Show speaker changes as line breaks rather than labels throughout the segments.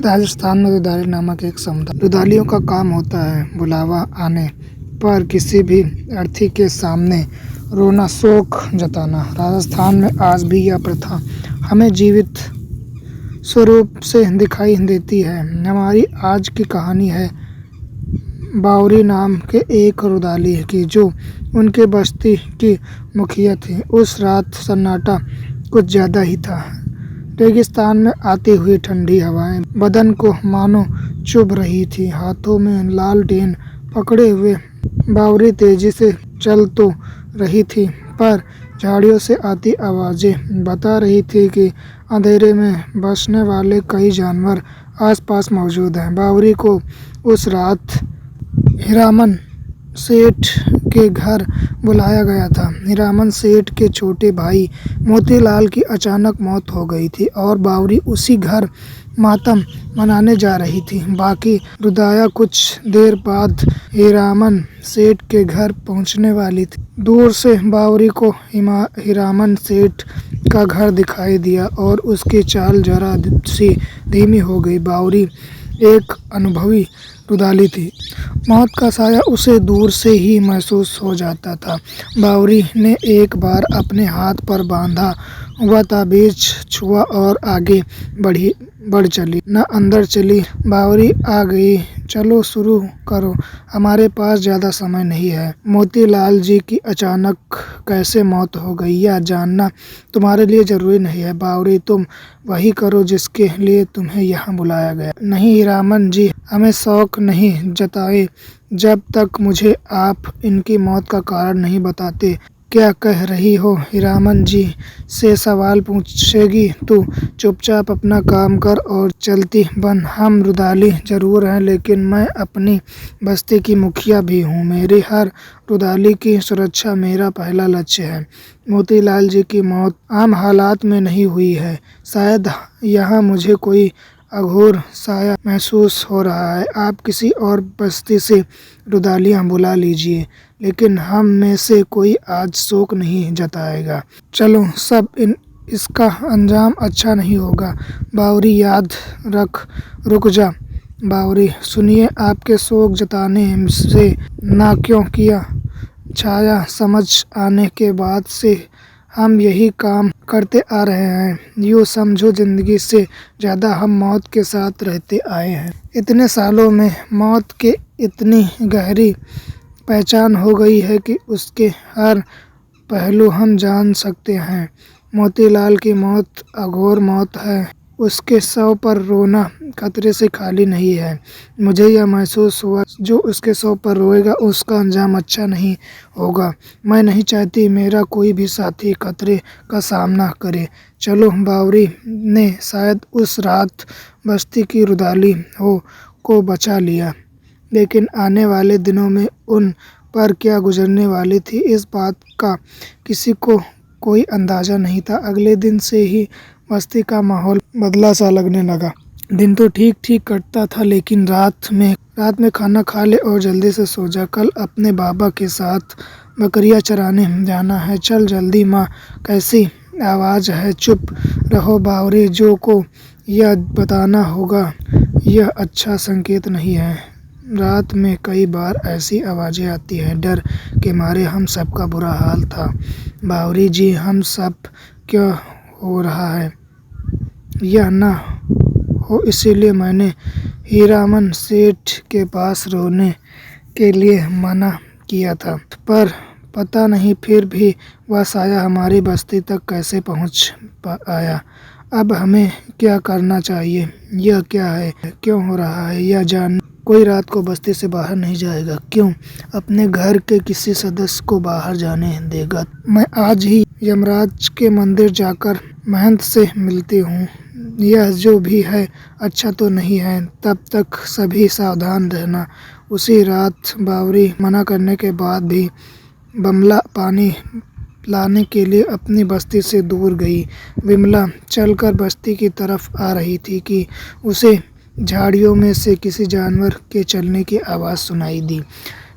राजस्थान में रुदाली नामक एक समुदाय। रुदालियों का काम होता है बुलावा आने पर किसी भी अर्थी के सामने रोना, शोक जताना। राजस्थान में आज भी यह प्रथा हमें जीवित स्वरूप से दिखाई देती है। हमारी आज की कहानी है बावरी नाम के एक रुदाली की, जो उनके बस्ती की मुखिया थी। उस रात सन्नाटा कुछ ज़्यादा ही था। रेगिस्तान में आती हुई ठंडी हवाएं बदन को मानो चुभ रही थी। हाथों में लालटेन पकड़े हुए बावरी तेजी से चल तो रही थी, पर झाड़ियों से आती आवाज़ें बता रही थी कि अंधेरे में बसने वाले कई जानवर आसपास मौजूद हैं। बावरी को उस रात हीरामन सेठ के घर बुलाया गया था। हीरामन सेठ के छोटे भाई मोतीलाल की अचानक मौत हो गई थी और बावरी उसी घर मातम मनाने जा रही थी। बाकी रुदाया कुछ देर बाद हीरामन सेठ के घर पहुंचने वाली थी। दूर से बावरी को हीरामन सेठ का घर दिखाई दिया और उसकी चाल जरा सी धीमी हो गई। बावरी एक अनुभवी रुदाली थी। मौत का साया उसे दूर से ही महसूस हो जाता था। बावरी ने एक बार अपने हाथ पर बांधा हुआ ताबीज छुआ और आगे बढ़ चली। न अंदर चली, बावरी आ गई। चलो शुरू करो, हमारे पास ज़्यादा समय नहीं है। मोतीलाल जी की अचानक कैसे मौत हो गई यह जानना तुम्हारे लिए जरूरी नहीं है। बावरी, तुम वही करो जिसके लिए तुम्हें यहाँ बुलाया गया। नहीं हीरामन जी, हमें शौक नहीं जताए जब तक मुझे आप इनकी मौत का कारण नहीं बताते। क्या कह रही हो? हीरामन जी से सवाल पूछेगी तू? चुपचाप अपना काम कर और चलती बन। हम रुदाली जरूर हैं, लेकिन मैं अपनी बस्ती की मुखिया भी हूँ। मेरी हर रुदाली की सुरक्षा मेरा पहला लक्ष्य है। मोतीलाल जी की मौत आम हालात में नहीं हुई है। शायद यहाँ मुझे कोई अघोर साया महसूस हो रहा है। आप किसी और बस्ती से रुदालियाँ बुला लीजिए, लेकिन हम में से कोई आज शोक नहीं जताएगा। चलो सब, इसका अंजाम अच्छा नहीं होगा। बावरी याद रख। रुक जा बावरी, सुनिए, आपके शोक जताने से ना क्यों किया। छाया समझ आने के बाद से हम यही काम करते आ रहे हैं। यूँ समझो जिंदगी से ज़्यादा हम मौत के साथ रहते आए हैं। इतने सालों में मौत के इतनी गहरी पहचान हो गई है कि उसके हर पहलू हम जान सकते हैं। मोतीलाल की मौत अघोर मौत है। उसके शव पर रोना खतरे से खाली नहीं है। मुझे यह महसूस हुआ, जो उसके शव पर रोएगा उसका अंजाम अच्छा नहीं होगा। मैं नहीं चाहती मेरा कोई भी साथी खतरे का सामना करे। चलो। बावरी ने शायद उस रात बस्ती की रुदाली को बचा लिया, लेकिन आने वाले दिनों में उन पर क्या गुजरने वाली थी, इस बात का किसी को कोई अंदाज़ा नहीं था। अगले दिन से ही बस्ती का माहौल बदला सा लगने लगा। दिन तो ठीक ठीक कटता था, लेकिन रात में खाना खा ले और जल्दी से सो जा। कल अपने बाबा के साथ बकरियां चराने जाना है। चल जल्दी। माँ, कैसी आवाज़ है? चुप रहो बावरी, जो को यह बताना होगा। यह अच्छा संकेत नहीं है। रात में कई बार ऐसी आवाज़ें आती हैं। डर के मारे हम सबका बुरा हाल था। बावरी जी, हम सब क्या हो रहा है यह ना हो, इसीलिए मैंने हीरामन सेठ के पास रोने के लिए मना किया था। पर पता नहीं फिर भी वह साया हमारी बस्ती तक कैसे पहुंच आया। अब हमें क्या करना चाहिए? यह क्या है, क्यों हो रहा है, यह जान। कोई रात को बस्ती से बाहर नहीं जाएगा। क्यों? अपने घर के किसी सदस्य को बाहर जाने देगा। मैं आज ही यमराज के मंदिर जाकर महंत से मिलती हूँ। यह जो भी है अच्छा तो नहीं है। तब तक सभी सावधान रहना। उसी रात बावरी मना करने के बाद भी बमला पानी लाने के लिए अपनी बस्ती से दूर गई। विमला चलकर बस्ती की तरफ आ रही थी कि उसे झाड़ियों में से किसी जानवर के चलने की आवाज़ सुनाई दी।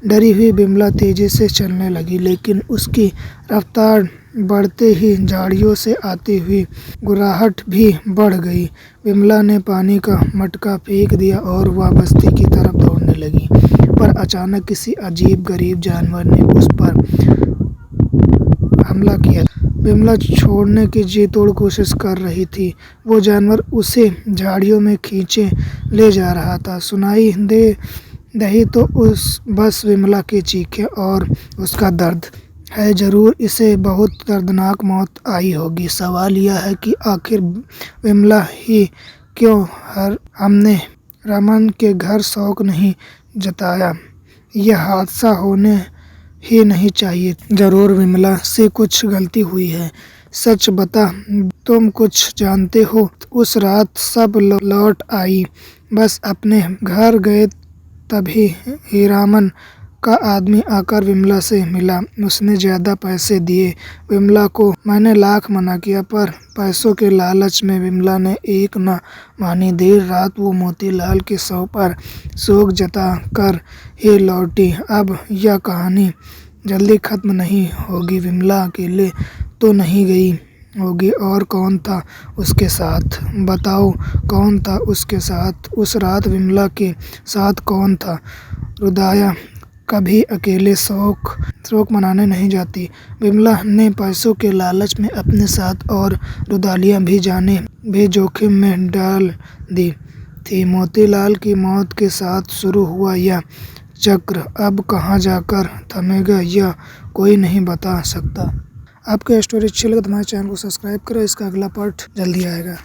डरी हुई बिमला तेजी से चलने लगी, लेकिन उसकी रफ्तार बढ़ते ही झाड़ियों से आती हुई गुर्राहट भी बढ़ गई। विमला ने पानी का मटका फेंक दिया और वह बस्ती की तरफ दौड़ने लगी, पर अचानक किसी अजीब गरीब जानवर ने उस पर हमला किया। विमला छोड़ने की जी तोड़ कोशिश कर रही थी। वो जानवर उसे झाड़ियों में खींचे ले जा रहा था। सुनाई दे रही तो बस विमला की चीखें और उसका दर्द है। जरूर इसे बहुत दर्दनाक मौत आई होगी। सवाल यह है कि आखिर विमला ही क्यों? हमने रमन के घर शौक नहीं जताया। यह हादसा होने ही नहीं चाहिए। जरूर विमला से कुछ गलती हुई है। सच बता, तुम कुछ जानते हो? उस रात सब लौट आई, बस अपने घर गए तभी हीरामन का आदमी आकर विमला से मिला। उसने ज्यादा पैसे दिए। विमला को मैंने लाख मना किया, पर पैसों के लालच में विमला ने एक न मानी। देर रात वो मोतीलाल के शव पर शोक जता कर ही लौटी। अब यह कहानी जल्दी खत्म नहीं होगी। विमला अकेले तो नहीं गई होगी, और कौन था उसके साथ? बताओ, कौन था उसके साथ? उस रात विमला के साथ कौन था? रुदाया कभी अकेले शोक मनाने नहीं जाती। विमला ने पैसों के लालच में अपने साथ और रुदालियां भी जाने भी जोखिम में डाल दी थी। मोतीलाल की मौत के साथ शुरू हुआ यह चक्र अब कहाँ जाकर थमेगा, यह कोई नहीं बता सकता। आपको स्टोरी अच्छी लगे तो हमारे चैनल को सब्सक्राइब करें। इसका अगला पार्ट जल्दी आएगा।